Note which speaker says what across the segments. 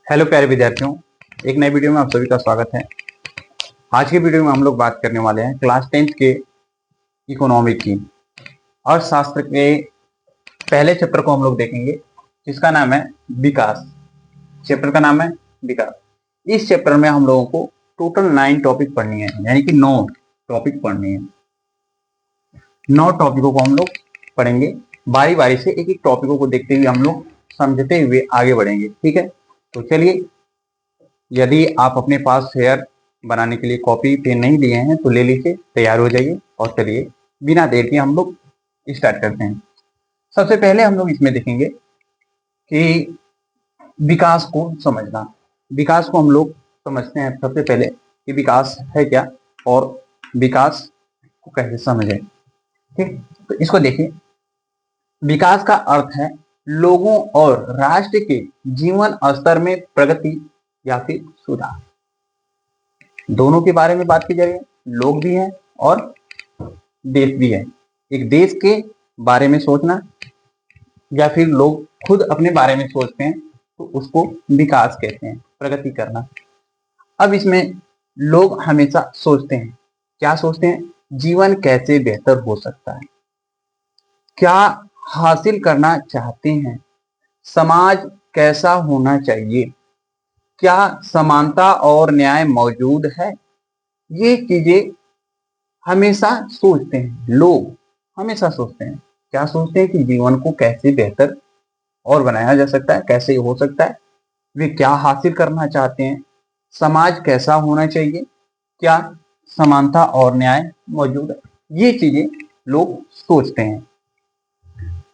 Speaker 1: Hello प्यारे विद्यार्थियों, एक नए वीडियो में आप सभी का स्वागत है। आज के वीडियो में हम लोग बात करने वाले हैं क्लास 10th के इकोनॉमिक की। अर्थशास्त्र के पहले चैप्टर को हम लोग देखेंगे, जिसका नाम है विकास। चैप्टर का नाम है विकास। इस चैप्टर में हम लोगों को टोटल 9 टॉपिक पढ़नी है, यानी कि 9 टॉपिक पढ़नी है। 9 टॉपिकों को हम लोग पढ़ेंगे। बारी बारी से एक एक टॉपिकों को देखते हुए हम लोग समझते हुए आगे बढ़ेंगे। ठीक है, तो चलिए, यदि आप अपने पास शेयर बनाने के लिए कॉपी पेन नहीं लिए हैं तो ले लीजिए, तैयार हो जाइए और चलिए बिना देर के हम लोग स्टार्ट करते हैं। सबसे पहले हम लोग इसमें देखेंगे कि विकास को समझना। विकास को हम लोग समझते हैं सबसे पहले कि विकास है क्या और विकास को कैसे समझें। ठीक, तो इसको देखिए। विकास का अर्थ है लोगों और राष्ट्र के जीवन स्तर में प्रगति या फिर सुधार। दोनों के बारे में बात की जा रही है, लोग भी हैं और देश भी है। एक देश के बारे में सोचना या फिर लोग खुद अपने बारे में सोचते हैं तो उसको विकास कहते हैं, प्रगति करना। अब इसमें लोग हमेशा सोचते हैं, क्या सोचते हैं? जीवन कैसे बेहतर हो सकता है, क्या हासिल करना चाहते हैं, समाज कैसा होना चाहिए, क्या समानता और न्याय मौजूद है। ये चीजें हमेशा सोचते हैं, लोग हमेशा सोचते हैं। क्या सोचते हैं? कि जीवन को कैसे बेहतर और बनाया जा सकता है, कैसे हो सकता है, वे क्या हासिल करना चाहते हैं, समाज कैसा होना चाहिए, क्या समानता और न्याय मौजूद है। ये चीजें लोग सोचते हैं।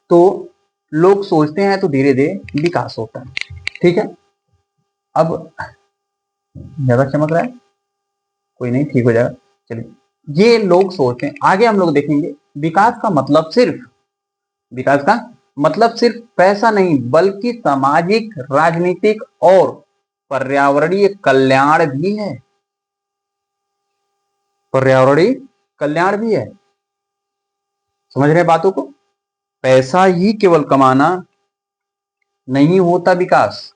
Speaker 1: तो लोग सोचते हैं तो धीरे धीरे विकास होता है। ठीक है, अब ज्यादा चमक रहा है, कोई नहीं, ठीक हो जाएगा। चलिए, ये लोग सोचते हैं। आगे हम लोग देखेंगे विकास का मतलब सिर्फ पैसा नहीं बल्कि सामाजिक, राजनीतिक और पर्यावरणीय कल्याण भी है। पर्यावरणीय कल्याण भी है। समझ रहे बातों को? पैसा ही केवल कमाना नहीं होता विकास।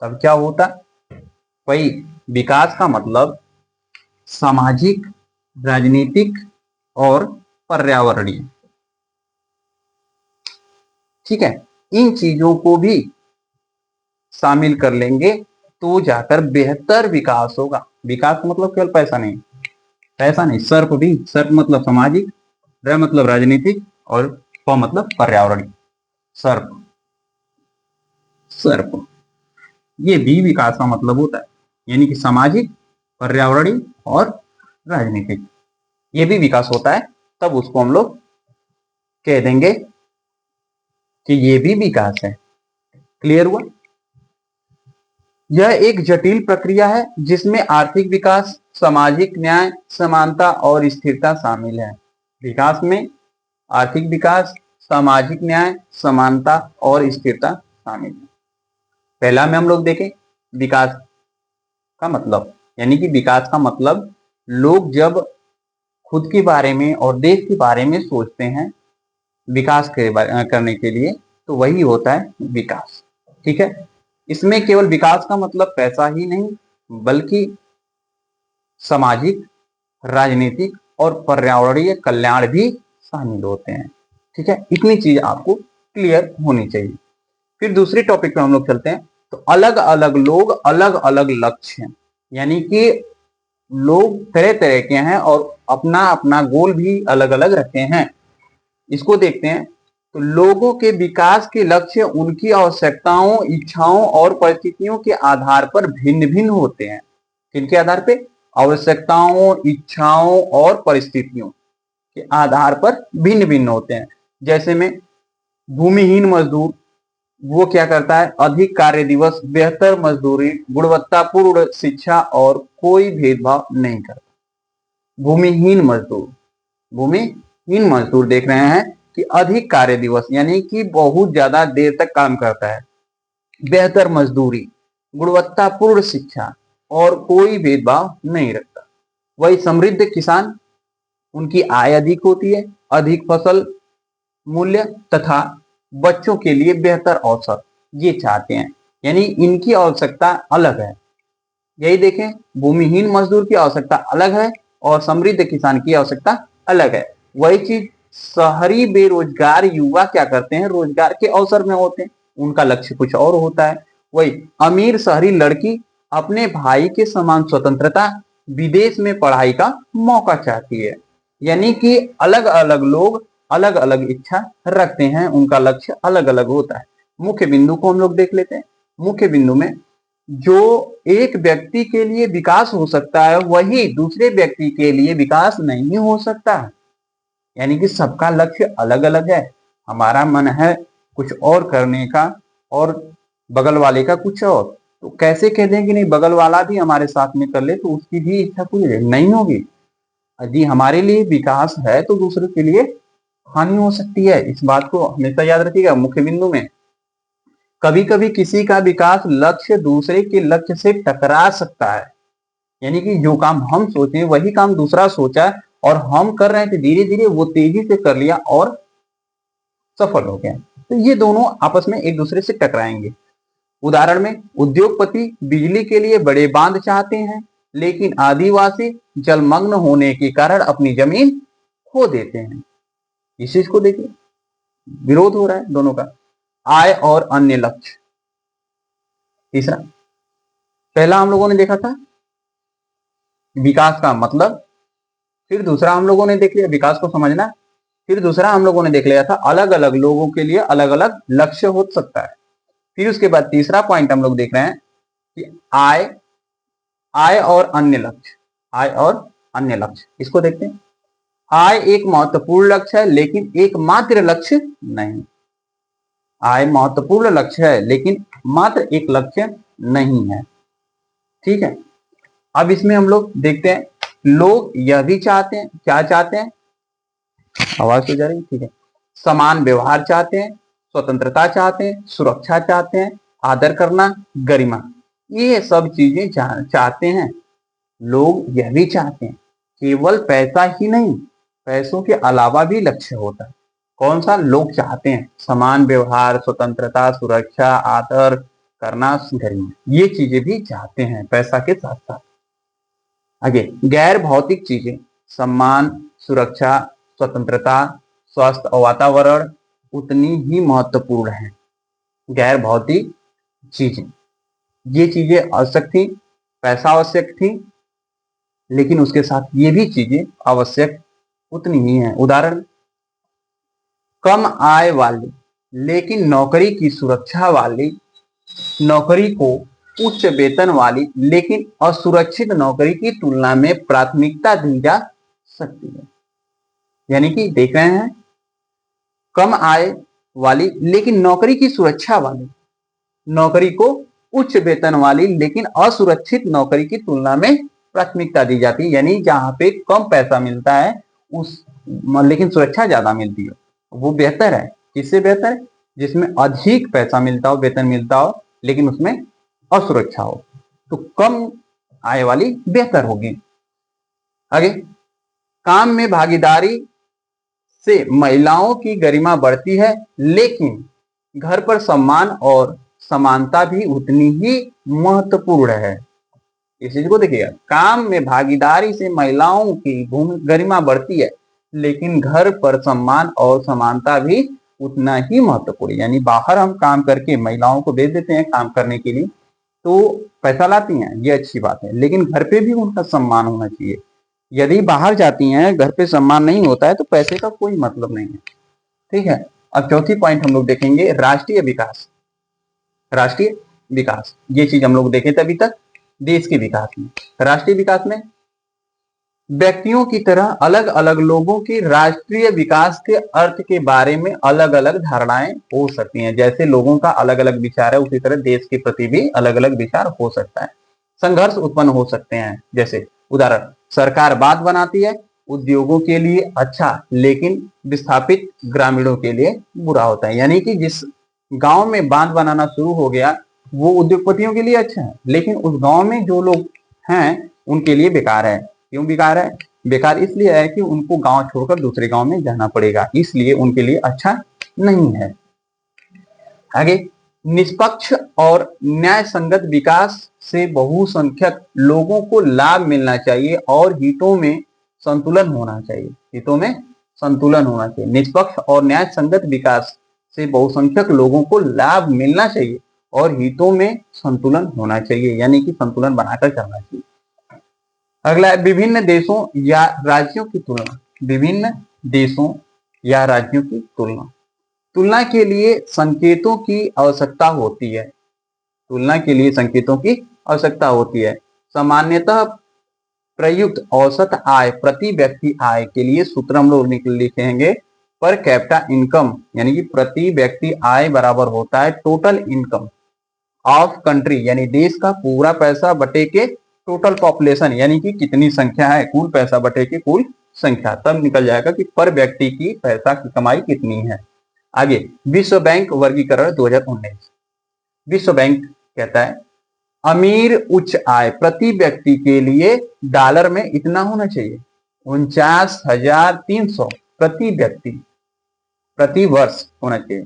Speaker 1: तब क्या होता? भाई, विकास का मतलब सामाजिक, राजनीतिक और पर्यावरणीय। ठीक है, इन चीजों को भी शामिल कर लेंगे तो जाकर बेहतर विकास होगा। विकास का मतलब केवल पैसा नहीं, सर्प भी। सर्प मतलब सामाजिक, र मतलब राजनीतिक और प मतलब पर्यावरणीय। सर्प सर्प ये भी विकास का मतलब होता है, यानी कि सामाजिक, पर्यावरणीय और राजनीतिक, ये भी विकास होता है। तब उसको हम लोग कह देंगे कि ये भी विकास है। क्लियर हुआ? यह एक जटिल प्रक्रिया है जिसमें आर्थिक विकास, सामाजिक न्याय, समानता और स्थिरता शामिल है। विकास में आर्थिक विकास, सामाजिक न्याय, समानता और स्थिरता शामिल है। पहला में हम लोग देखें विकास का मतलब, यानी कि विकास का मतलब लोग जब खुद के बारे में और देश के बारे में सोचते हैं विकास करने के लिए, तो वही होता है विकास। ठीक है, इसमें केवल विकास का मतलब पैसा ही नहीं बल्कि सामाजिक, राजनीतिक और पर्यावरणीय कल्याण भी शामिल होते हैं। ठीक है, इतनी चीज आपको क्लियर होनी चाहिए। फिर दूसरे टॉपिक पे हम लोग चलते हैं। तो अलग अलग लोग, अलग अलग लक्ष्य हैं, यानी कि लोग तरह तरह के हैं और अपना अपना गोल भी अलग अलग रखे हैं। इसको देखते हैं। तो लोगों के विकास के लक्ष्य उनकी आवश्यकताओं, इच्छाओं और परिस्थितियों के आधार पर भिन्न भिन्न होते हैं। किनके आधार पे? आवश्यकताओं, इच्छाओं और परिस्थितियों के आधार पर भिन्न भिन्न होते हैं। जैसे में भूमिहीन मजदूर, वो क्या करता है? अधिक कार्य दिवस, बेहतर मजदूरी, गुणवत्तापूर्ण शिक्षा और कोई भेदभाव नहीं करता। भूमिहीन मजदूर देख रहे हैं कि अधिक कार्य दिवस यानी कि बहुत ज्यादा देर तक काम करता है, बेहतर मजदूरी, गुणवत्तापूर्ण शिक्षा और कोई भेदभाव नहीं रखता। वही समृद्ध किसान, उनकी आय अधिक होती है, अधिक फसल मूल्य तथा बच्चों के लिए बेहतर अवसर, ये चाहते हैं। यानी इनकी आवश्यकता अलग है। यही देखें, भूमिहीन मजदूर की आवश्यकता अलग है और समृद्ध किसान की आवश्यकता अलग है। वही चीज शहरी बेरोजगार युवा क्या करते हैं, रोजगार के अवसर में होते हैं, उनका लक्ष्य कुछ और होता है। वही अमीर शहरी लड़की अपने भाई के समान स्वतंत्रता, विदेश में पढ़ाई का मौका चाहती है। यानी कि अलग अलग लोग अलग अलग इच्छा रखते हैं, उनका लक्ष्य अलग अलग होता है। मुख्य बिंदु को हम लोग देख लेते हैं। मुख्य बिंदु में जो एक व्यक्ति के लिए विकास हो सकता है वही दूसरे व्यक्ति के लिए विकास नहीं हो सकता। यानी कि सबका लक्ष्य अलग अलग है। हमारा मन है कुछ और करने का और बगल वाले का कुछ और, तो कैसे कह दें कि नहीं बगल वाला भी हमारे साथ में कर ले तो उसकी भी इच्छा पूरी नहीं होगी। यदि हमारे लिए विकास है तो दूसरे के लिए हानि हो सकती है। इस बात को हमेशा याद रखिएगा। मुख्य बिंदु में कभी कभी किसी का विकास लक्ष्य दूसरे के लक्ष्य से टकरा सकता है। यानी कि जो काम हम सोचे वही काम दूसरा सोचा और हम कर रहे थे, धीरे धीरे वो तेजी से कर लिया और सफल हो गया, तो ये दोनों आपस में एक दूसरे से टकराएंगे। उदाहरण में उद्योगपति बिजली के लिए बड़े बांध चाहते हैं, लेकिन आदिवासी जलमग्न होने के कारण अपनी जमीन खो देते हैं। इस चीज को देखिए, विरोध हो रहा है दोनों का। आय और अन्य लक्ष्य। तीसरा, पहला हम लोगों ने देखा था विकास का मतलब, फिर दूसरा हम लोगों ने देख लिया विकास को समझना, फिर दूसरा हम लोगों ने देख लिया था अलग अलग लोगों के लिए अलग अलग लक्ष्य हो सकता है। फिर उसके बाद तीसरा पॉइंट हम लोग देख रहे हैं कि आय और अन्य लक्ष्य। आय और अन्य लक्ष्य, इसको देखते हैं। आय एक महत्वपूर्ण लक्ष्य है लेकिन एकमात्र लक्ष्य नहीं। आय महत्वपूर्ण लक्ष्य है लेकिन मात्र एक लक्ष्य नहीं है। ठीक है, अब इसमें हम लोग देखते हैं, लोग यह भी चाहते हैं, क्या चाहते हैं, आवाज तो जा रही है, ठीक है, समान व्यवहार चाहते हैं, स्वतंत्रता चाहते हैं, सुरक्षा चाहते हैं, आदर करना, गरिमा, ये सब चीजें चाहते हैं। लोग यह भी चाहते हैं, केवल पैसा ही नहीं, पैसों के अलावा भी लक्ष्य होता है। कौन सा? लोग चाहते हैं समान व्यवहार, स्वतंत्रता, सुरक्षा, आदर करना, गरिमा, ये चीजें भी चाहते हैं पैसा के साथ साथ। आगे, गैर भौतिक चीजें, सम्मान, सुरक्षा, स्वतंत्रता, स्वास्थ्य और वातावरण उतनी ही महत्वपूर्ण है। गैर भौतिक चीजें, ये चीजें आवश्यक थी, पैसा आवश्यक थी, लेकिन उसके साथ ये भी चीजें आवश्यक उतनी ही है। उदाहरण, कम आय वाली लेकिन नौकरी की सुरक्षा वाली नौकरी को उच्च वेतन वाली लेकिन असुरक्षित नौकरी की तुलना में प्राथमिकता दी जा सकती है। यानी कि देख रहे हैं, कम आय वाली लेकिन नौकरी की सुरक्षा वाली नौकरी को उच्च वेतन वाली लेकिन असुरक्षित नौकरी की तुलना में प्राथमिकता दी जाती है। यानी जहां पे कम पैसा मिलता है उस लेकिन सुरक्षा ज्यादा मिलती है, वो बेहतर है। किससे बेहतर है? जिसमें अधिक पैसा मिलता हो, वेतन मिलता हो, लेकिन उसमें असुरक्षा हो, तो कम आय वाली बेहतर होगी। आगे, काम में भागीदारी से महिलाओं की गरिमा बढ़ती है, लेकिन घर पर सम्मान और समानता भी उतनी ही महत्वपूर्ण है। इस चीज को देखिएगा, काम में भागीदारी से महिलाओं की गरिमा बढ़ती है, लेकिन घर पर सम्मान और समानता भी उतना ही महत्वपूर्ण है। यानी बाहर हम काम करके महिलाओं को भेज देते हैं काम करने के लिए, तो पैसा लाती हैं, ये अच्छी बात है, लेकिन घर पे भी उनका सम्मान होना चाहिए। यदि बाहर जाती हैं, घर पे सम्मान नहीं होता है, तो पैसे का कोई मतलब नहीं है। ठीक है, अब चौथी पॉइंट हम लोग देखेंगे, राष्ट्रीय विकास। राष्ट्रीय विकास, ये चीज हम लोग देखे थे अभी तक देश के विकास में। राष्ट्रीय विकास में व्यक्तियों की तरह अलग अलग लोगों की राष्ट्रीय विकास के अर्थ के बारे में अलग अलग धारणाएं हो सकती हैं। जैसे लोगों का अलग अलग विचार है, उसी तरह देश के प्रति भी अलग अलग विचार हो सकता है। संघर्ष उत्पन्न हो सकते हैं, जैसे उदाहरण, सरकार बांध बनाती है, उद्योगों के लिए अच्छा लेकिन विस्थापित ग्रामीणों के लिए बुरा होता है। यानी कि जिस गांव में बांध बनाना शुरू हो गया वो उद्योगपतियों के लिए अच्छा है, लेकिन उस गांव में जो लोग हैं उनके लिए बेकार है। क्यों बेकार है? बेकार इसलिए है कि उनको गांव छोड़कर दूसरे गांव में जाना पड़ेगा, इसलिए उनके लिए अच्छा नहीं है। आगे, निष्पक्ष और न्याय संगत विकास से बहुसंख्यक लोगों को लाभ मिलना चाहिए और हितों में संतुलन होना चाहिए। हितों में संतुलन होना चाहिए। निष्पक्ष और न्याय संगत विकास से बहुसंख्यक लोगों को लाभ मिलना चाहिए और हितों में संतुलन होना चाहिए, यानी कि संतुलन बनाकर चलना चाहिए। अगला है विभिन्न देशों या राज्यों की तुलना। विभिन्न देशों या राज्यों की तुलना। तुलना के लिए संकेतों की आवश्यकता होती है। तुलना के लिए संकेतों की आवश्यकता होती है। सामान्यतः प्रयुक्त औसत आय प्रति व्यक्ति आय के लिए सूत्र हम लोग लिखेंगे पर कैपिटा इनकम, यानी कि प्रति व्यक्ति आय बराबर होता है टोटल इनकम ऑफ कंट्री, यानी देश का पूरा पैसा बटे के टोटल पॉपुलेशन, यानी कि कितनी संख्या है, कुल पैसा बटे के कुल संख्या, तब निकल जाएगा कि पर व्यक्ति की पैसा की कमाई कितनी है। आगे विश्व बैंक वर्गीकरण 2019। विश्व बैंक कहता है अमीर उच्च आय प्रति व्यक्ति के लिए डॉलर में इतना होना चाहिए 49,300 प्रति व्यक्ति प्रति वर्ष होना चाहिए।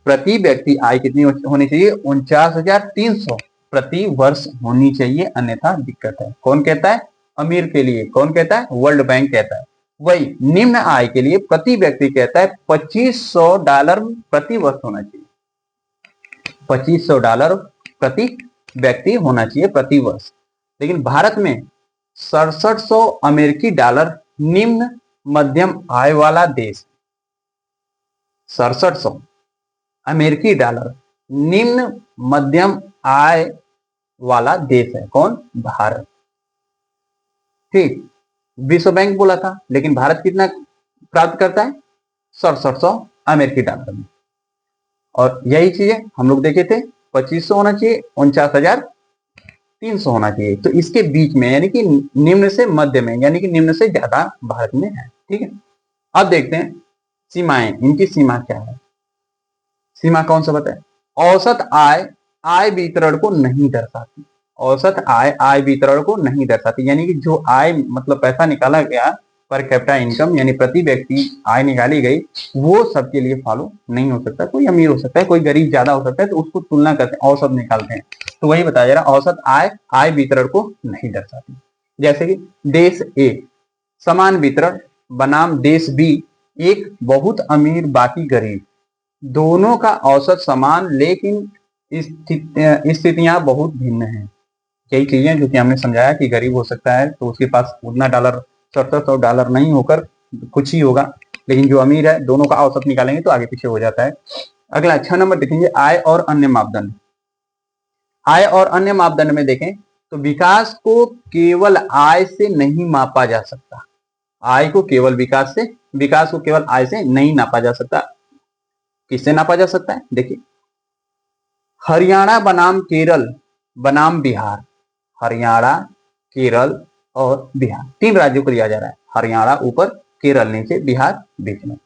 Speaker 1: प्रति व्यक्ति आय कितनी होनी चाहिए 49,300 प्रति वर्ष होनी चाहिए, अन्यथा दिक्कत है। कौन कहता है? अमीर के लिए। कौन कहता है? वर्ल्ड बैंक कहता है। वही निम्न आय के लिए प्रति व्यक्ति कहता है $2500 प्रति वर्ष होना चाहिए। $2500 प्रति व्यक्ति होना चाहिए प्रति वर्ष। लेकिन भारत में 6700 अमेरिकी डॉलर निम्न मध्यम आय वाला देश। 6700 अमेरिकी डॉलर निम्न मध्यम आय वाला देश है। कौन? भारत। ठीक, विश्व बैंक बोला था, लेकिन भारत कितना प्राप्त करता है? 6700 अमेरिकी डॉलर में। और यही चीजें हम लोग देखे थे, 2500 होना चाहिए, 49,300 होना चाहिए। तो इसके बीच में, यानी कि निम्न से मध्य में, यानी कि निम्न से ज्यादा भारत में है। ठीक है, अब देखते हैं सीमाएं। इनकी सीमा क्या है? सीमा कौन सा बताए? औसत आय आय वितरण को नहीं दर्शाती। औसत आय आय वितरण को नहीं दर्शाती, यानी कि जो आय मतलब पैसा निकाला गया पर कैपिटा इनकम, यानी प्रति व्यक्ति आय निकाली गई, वो सबके लिए फॉलो नहीं हो सकता। कोई अमीर हो सकता है, कोई गरीब ज्यादा हो सकता है, तो उसको तुलना करते हैं, औसत निकालते हैं। तो वही बताया जा रहा, औसत आय आय वितरण को नहीं दर्शाती। जैसे कि देश ए समान वितरण बनाम देश बी एक बहुत अमीर बाकी गरीब, दोनों का औसत समान लेकिन स्थितियां बहुत भिन्न हैं। कई चीजें जो कि हमने समझाया कि गरीब हो सकता है तो उसके पास उतना डॉलर $6700 नहीं होकर कुछ ही होगा, लेकिन जो अमीर है दोनों का औसत निकालेंगे तो आगे पीछे हो जाता है। अगला 6 नंबर देखेंगे आय और अन्य मापदंड। आय और अन्य मापदंड में देखें तो विकास को केवल आय से नहीं मापा जा सकता। आय को केवल विकास को केवल आय से नहीं नापा जा सकता। किससे नापा जा सकता है? देखिए, हरियाणा बनाम केरल बनाम बिहार। हरियाणा, केरल और बिहार, 3 राज्यों को लिया जा रहा है। हरियाणा ऊपर, केरल नीचे, बिहार बीच में।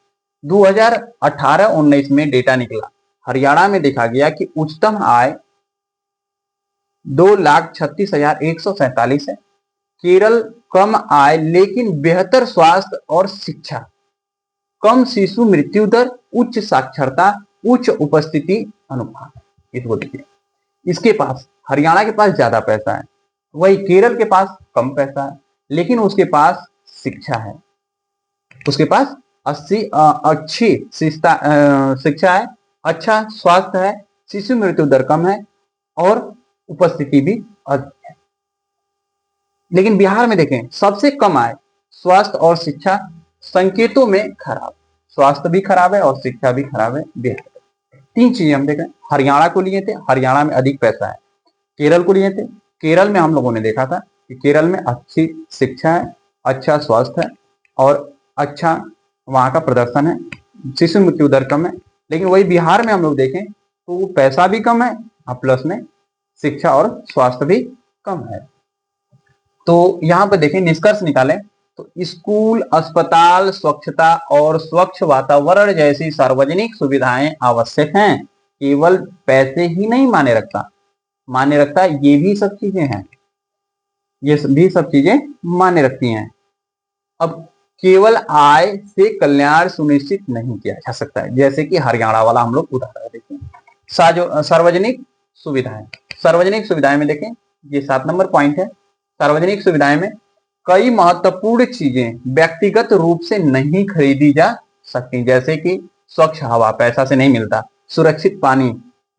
Speaker 1: 2018-19 में डेटा निकला। हरियाणा में देखा गया कि उच्चतम आय 2,36,147 है। केरल कम आय लेकिन बेहतर स्वास्थ्य और शिक्षा, कम शिशु मृत्यु दर, उच्च साक्षरता, उच्च उपस्थिति अनुपात। इसको देखिए, इसके पास, हरियाणा के पास ज्यादा पैसा है, वही केरल के पास कम पैसा है, लेकिन उसके पास शिक्षा है, उसके पास अच्छी शिक्षा है, अच्छा स्वास्थ्य है, शिशु मृत्यु दर कम है और उपस्थिति भी अधिक है। लेकिन बिहार में देखें, सबसे कम आय, स्वास्थ्य और शिक्षा संकेतों में खराब, स्वास्थ्य भी खराब है और शिक्षा भी खराब है बिहार। 3 चीजें हम देख रहे हैं। हरियाणा को लिए थे, हरियाणा में अधिक पैसा है। केरल को लिए थे, केरल में हम लोगों ने देखा था कि केरल में अच्छी शिक्षा है, अच्छा स्वास्थ्य है और अच्छा वहां का प्रदर्शन है, शिशु मृत्यु दर कम है। लेकिन वही बिहार में हम लोग देखें तो पैसा भी कम है और प्लस में शिक्षा और स्वास्थ्य भी कम है। तो यहाँ पर देखें, निष्कर्ष निकालें तो स्कूल, अस्पताल, स्वच्छता और स्वच्छ वातावरण जैसी सार्वजनिक सुविधाएं आवश्यक हैं। केवल पैसे ही नहीं माने रखता ये भी सब चीजें हैं, ये भी सब चीजें माने रखती हैं। अब केवल आय से कल्याण सुनिश्चित नहीं किया जा सकता है, जैसे कि हरियाणा वाला हम लोग उदाहरण देखें। सार्वजनिक सुविधाएं। सार्वजनिक सुविधाएं में देखें, ये 7 नंबर पॉइंट है। सार्वजनिक सुविधाएं में कई महत्वपूर्ण चीजें व्यक्तिगत रूप से नहीं खरीदी जा सकती, जैसे कि स्वच्छ हवा पैसा से नहीं मिलता, सुरक्षित पानी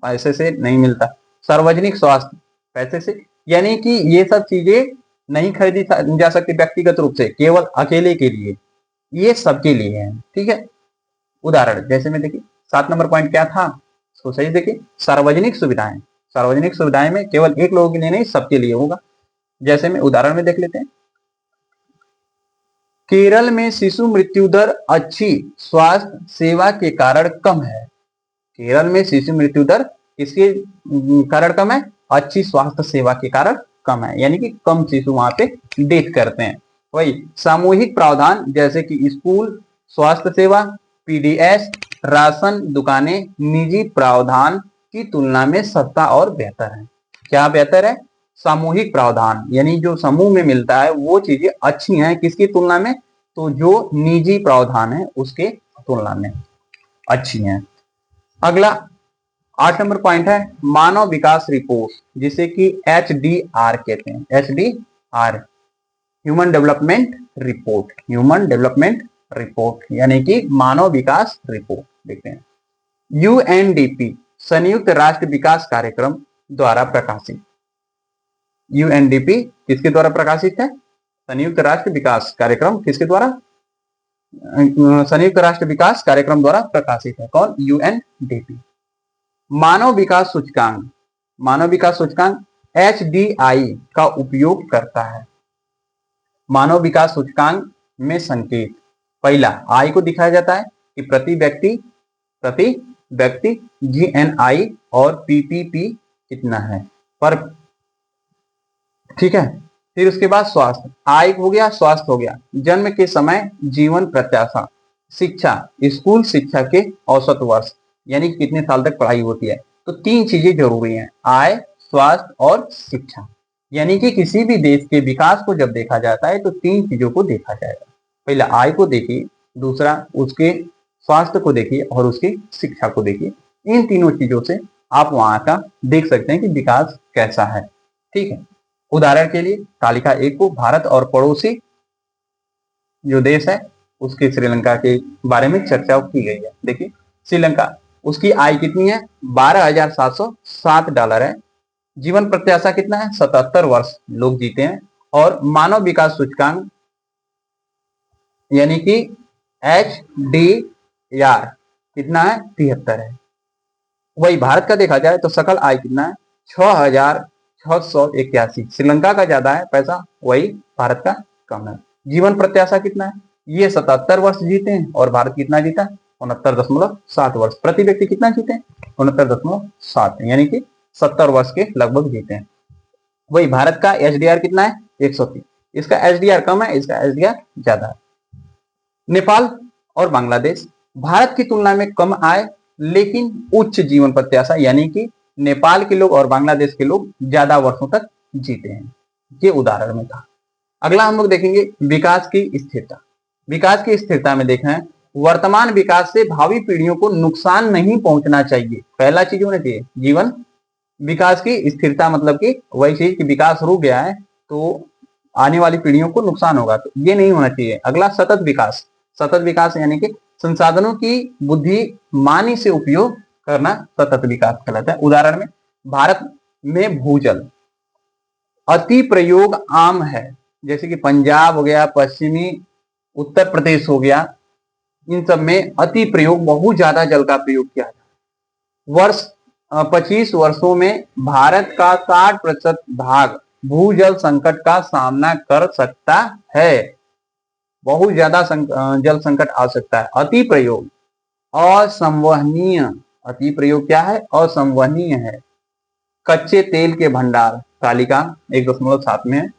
Speaker 1: पैसे से नहीं मिलता, सार्वजनिक स्वास्थ्य पैसे से, यानी कि ये सब चीजें नहीं खरीदी जा सकती व्यक्तिगत रूप से, केवल अकेले के लिए, ये सबके लिए है। ठीक है, उदाहरण जैसे में देखिए 7 नंबर पॉइंट क्या था, तो सही देखिए, सार्वजनिक सुविधाएं। सार्वजनिक सुविधाएं में केवल एक लोगों के लिए नहीं, सबके लिए होगा। जैसे में उदाहरण में देख लेते हैं, केरल में शिशु मृत्यु दर अच्छी स्वास्थ्य सेवा के कारण कम है। केरल में शिशु मृत्यु दर किसके कारण कम है? अच्छी स्वास्थ्य सेवा के कारण कम है, यानी कि कम शिशु वहां पे डेथ करते हैं। वही सामूहिक प्रावधान जैसे कि स्कूल, स्वास्थ्य सेवा, पीडीएस, राशन दुकानें निजी प्रावधान की तुलना में सस्ता और बेहतर है। क्या बेहतर है? सामूहिक प्रावधान, यानी जो समूह में मिलता है वो चीजें अच्छी हैं किसकी तुलना में? तो जो निजी प्रावधान है उसके तुलना में अच्छी हैं। अगला 8 नंबर पॉइंट है मानव विकास रिपोर्ट, जिसे कि HDR कहते हैं। HDR human development report, human development report यानी कि मानव विकास रिपोर्ट। देखते हैं, UNDP संयुक्त राष्ट्र विकास कार्यक्रम द्वारा प्रकाशित। UNDP किसके द्वारा प्रकाशित है? संयुक्त राष्ट्र विकास कार्यक्रम किसके द्वारा? संयुक्त राष्ट्र विकास कार्यक्रम द्वारा प्रकाशित है। कौन? UNDP। मानव विकास सूचकांक, मानव विकास सूचकांक HDI का उपयोग करता है। मानव विकास सूचकांक में संकेत पहला आय को दिखाया जाता है कि प्रति व्यक्ति GNI और PPP कितना है पर। ठीक है, फिर उसके बाद स्वास्थ्य, आय हो गया, स्वास्थ्य हो गया, जन्म के समय, जीवन प्रत्याशा, शिक्षा, स्कूल शिक्षा के औसत वर्ष यानी कितने साल तक पढ़ाई होती है। तो 3 चीजें जरूरी हैं, आय, स्वास्थ्य और शिक्षा। यानी कि किसी भी देश के विकास को जब देखा जाता है तो 3 चीजों को देखा जाएगा। पहले आय को देखिए, दूसरा उसके स्वास्थ्य को देखिए और उसकी शिक्षा को देखिए। इन तीनों चीजों से आप वहां का देख सकते हैं कि विकास कैसा है। ठीक है, उदाहरण के लिए तालिका 1 को भारत और पड़ोसी जो देश है उसके श्रीलंका के बारे में चर्चा की गई है। देखिए श्रीलंका, उसकी आय कितनी है? $12,707 है। जीवन प्रत्याशा कितना है? 77 वर्ष लोग जीते हैं। और मानव विकास सूचकांक यानी कि HDR कितना है? 73 है। वही भारत का देखा जाए तो सकल आय कितना है? 6,681। श्रीलंका का ज्यादा है पैसा, वही भारत का कम है। जीवन प्रत्याशा कितना है? ये 77 वर्ष जीते हैं और भारत कितना जीता? 69.7 वर्ष। प्रति व्यक्ति कितना जीते हैं? 69.7, यानी कि 70 वर्ष के लगभग जीते हैं। वही भारत का HDR कितना है? 130। इसका HDR कम है, इसका HDR ज्यादा है। नेपाल और बांग्लादेश, भारत की तुलना में कम आय लेकिन उच्च जीवन प्रत्याशा, यानी कि नेपाल के लोग और बांग्लादेश के लोग ज्यादा वर्षों तक जीते हैं। ये उदाहरण में था। अगला हम लोग देखेंगे विकास की स्थिरता। विकास की स्थिरता में देखना है वर्तमान विकास से भावी पीढ़ियों को नुकसान नहीं पहुंचना चाहिए। पहला चीज होना चाहिए जीवन विकास की स्थिरता, मतलब कि वही चीज कि विकास रुक गया है तो आने वाली पीढ़ियों को नुकसान होगा, तो ये नहीं होना चाहिए। अगला सतत विकास। सतत विकास यानी कि संसाधनों की बुद्धिमानी से उपयोग करना सतत विकास कहलाता है। उदाहरण में भारत में भूजल अति प्रयोग आम है, जैसे कि पंजाब हो गया, पश्चिमी उत्तर प्रदेश हो गया, इन सब में अति प्रयोग, बहुत ज्यादा जल का प्रयोग किया जाता है। वर्ष 25 वर्षों में भारत का 60% भाग भूजल संकट का सामना कर सकता है। बहुत ज्यादा जल संकट आ सकता है। अति प्रयोग असंवहनीय, अति प्रयोग क्या है? असंवहनीय है। कच्चे तेल के भंडार, तालिका 1.7 में है।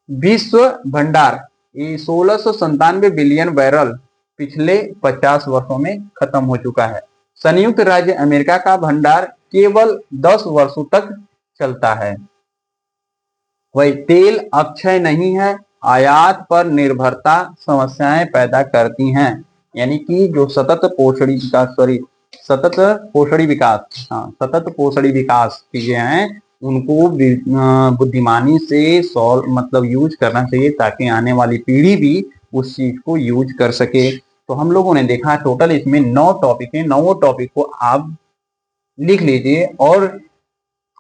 Speaker 1: विश्व भंडार 1697 बिलियन बैरल पिछले 50 वर्षों में खत्म हो चुका है। संयुक्त राज्य अमेरिका का भंडार केवल 10 वर्षों तक चलता है। वही तेल अक्षय नहीं है, आयात पर निर्भरता समस्याएं पैदा करती हैं। यानी कि जो सतत पोषणी का सतत पोषणी विकास, हाँ सतत पोषणी विकास चीजें हैं, उनको बुद्धिमानी से सॉल्व मतलब यूज करना चाहिए ताकि आने वाली पीढ़ी भी उस चीज को यूज कर सके। तो हम लोगों ने देखा टोटल इसमें 9 टॉपिक है, 9 टॉपिक को आप लिख लीजिए और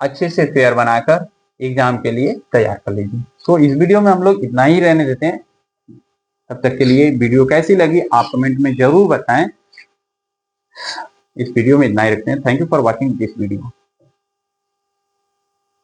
Speaker 1: अच्छे से फेयर बनाकर एग्जाम के लिए तैयार कर लीजिए। सो इस वीडियो में हम लोग इतना ही रहने देते हैं। तब तक के लिए वीडियो कैसी लगी आप कमेंट में जरूर बताएं। इस वीडियो में इतना ही रखते हैं। Thank you for watching this video.